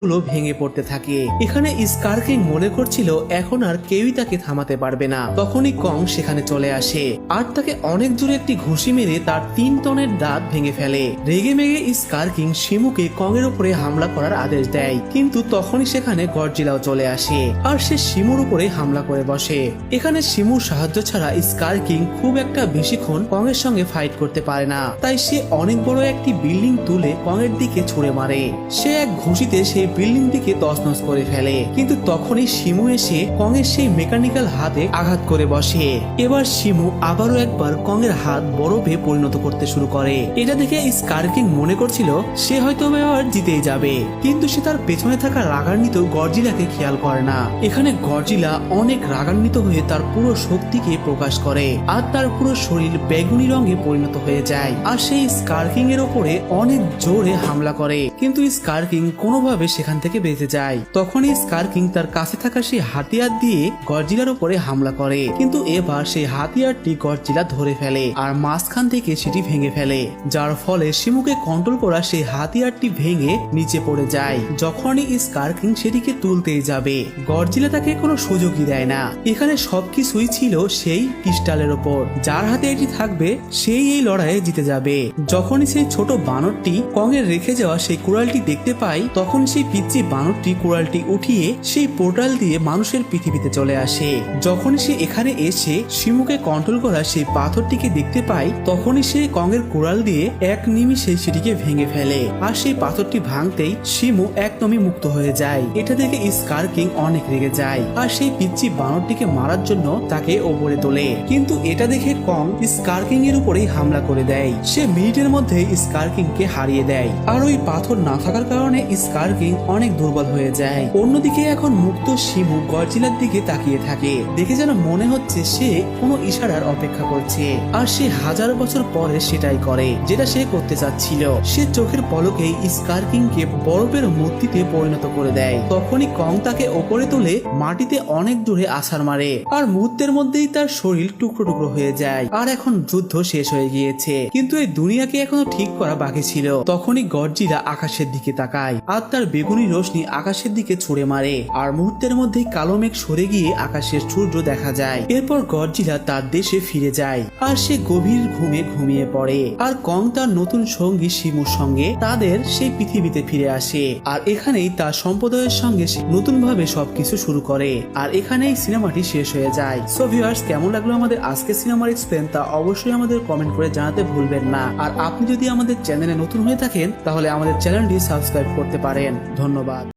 গুলো ভেঙে পড়তে থাকে। এখানে স্কার কিং মনে করছিল এখন আর কেউই তাকে থামাতে পারবে না। তখনই কং সেখানে চলে আসে আর তাকে অনেক জোরে একটি ঘুষি মেরে তার 3 টনের দাঁত ভেঙে ফেলে। রেগে মেগে স্কার কিং শিমুকে কং এর উপরে হামলা করার আদেশ দেয়, কিন্তু তখনই সেখানে গডজিলাও চলে আসে আর সে শিমুর উপরে হামলা করে বসে। এখানে শিমুর সাহায্য ছাড়া স্কার কিং খুব একটা বেশিক্ষণ কং এর সঙ্গে ফাইট করতে পারে না, তাই সে অনেক বড় একটি বিল্ডিং তুলে কং এর দিকে ছুড়ে মারে। সে এক ঘুষিতে সেই বিল্ডিং দিকে তছনছ করে ফেলে, কিন্তু তখনই শিমু এসে কং এর সেই মেকানিক্যাল হাতে আঘাত করে বসে। এবার শিমু আবারও একবার কং এর হাত বরফে পরিণত করতে শুরু করে। এটা দেখে স্কার কিং মনে করছিল সে হয়তো এবার জিতেই যাবে, কিন্তু সে তার পেছনে থাকা রাগান্বিত গডজিলাকে খেয়াল করে না। এখানে গডজিলা অনেক রাগান্বিত হয়ে তার পুরো শক্তিকে প্রকাশ করে আর তার পুরো শরীর বেগুনি রঙে পরিণত হয়ে যায় আর সেই স্কার কিং এর উপরে অনেক জোরে হামলা করে, কিন্তু স্কার কিং কোনোভাবে সেখান থেকে বেঁচে যায়। তখনই স্কার কিং তার কাছে থাকা সেই হাতিয়ার দিয়ে গডজিলার উপরে হামলা করে, কিন্তু এবার সেই হাতিয়ারটি গডজিলা ধরে ফেলে আর মাঝখান থেকে সেটি ভেঙে ফেলে, যার ফলে শিমুকে কন্ট্রোল করা সেই হাতিয়ারটি ভেঙে নিচে পড়ে যায়। যখনই স্কার কিং সেটিকে তুলতেই যাবে, গডজিলা তাকে কোনো সুযোগই দেয় না। এখানে সবকিছুই ছিল সেই ক্রিস্টালের ওপর, যার হাতে এটি থাকবে সেই এই লড়াইয়ে জিতে যাবে। যখনই সেই ছোট বানরটি কং এর রেখে যাওয়া সেই কুড়ালটি দেখতে পায়, তখন সেই পিচ্চি বানরটি কুড়ালটি উঠিয়ে সেই পোর্টাল দিয়ে মানুষের পৃথিবীতে চলে আসে। যখন সে এখানে এসে শিমুকে কন্ট্রোল করা সেই পাথরটিকে দেখতে পায়, তখনই সে কং এর কুড়াল দিয়ে এক নিমিষে সেটিকে ভেঙে ফেলে আর সেই পাথরটি ভাঙতেই শিমু একদমই মুক্ত হয়ে যায়। এটা দেখে স্কার কিং অনেক রেগে যায় আর সেই পিচ্চি বানরটিকে মারার জন্য তাকে ওপরে তোলে, কিন্তু এটা দেখে কং স্কার কিং এর উপরেই হামলা করে দেয়। সে মিনিটের মধ্যে স্কার কিং কে হারিয়ে দেয় আর ওই পাথর না থাকার কারণে স্কার কিং অনেক দুর্বল হয়ে যায়। অন্যদিকে এখন মুক্ত শিমু গডজিলার দিকে তাকিয়ে থাকে, দেখে যেন মনে হচ্ছে সে কোনো ইশারার অপেক্ষা করছে আর সে হাজার বছর পরে সেটাই করে যেটা সে করতে চাচ্ছিল। সে চোখের পলকেই স্কার কিং কে বরফের মূর্তিতে পরিণত করে দেয়। তখনই কং তাকে ওপরে তুলে মাটিতে অনেক দূরে আছাড় মারে আর মুহূর্তের মধ্যেই তার শরীর টুকরো টুকরো হয়ে যায়। আর এখন যুদ্ধ শেষ হয়ে গিয়েছে, কিন্তু এই দুনিয়াকে এখনো ঠিক করা বাকি ছিল। তখনই গডজিলা আকাশের দিকে তাকায় আর তার বেগুনি রোশনি আকাশের দিকে ছুড়ে মারে আর মুহূর্তের মধ্যেই কালো মেঘ সরে গিয়ে আকাশের সূর্য দেখা যায়। এরপর গডজিলা তার দেশে ফিরে যায় আর সে গভীর ঘুমে ঘুমিয়ে পড়ে। আর কং তার নতুন সঙ্গী শিমুর সঙ্গে তাদের সেই পৃথিবীতে ফিরে আসে আর এখানেই তার সম্প্রদায়ের সঙ্গে নতুন ভাবে সবকিছু শুরু করে। আর এখানেই সিনেমাটি শেষ হয়ে যায়। সো ভিউয়ার্স, কেমন লাগলো আমাদের আজকে সিনেমার এক্সপ্লেন তা অবশ্যই আমাদের কমেন্ট করে জানাতে ভুলবেন না। আর আপনি যদি আমাদের চ্যানেলে নতুন হয়ে থাকেন তাহলে আমাদের চ্যানেলটি সাবস্ক্রাইব করতে পারেন। ধন্যবাদ।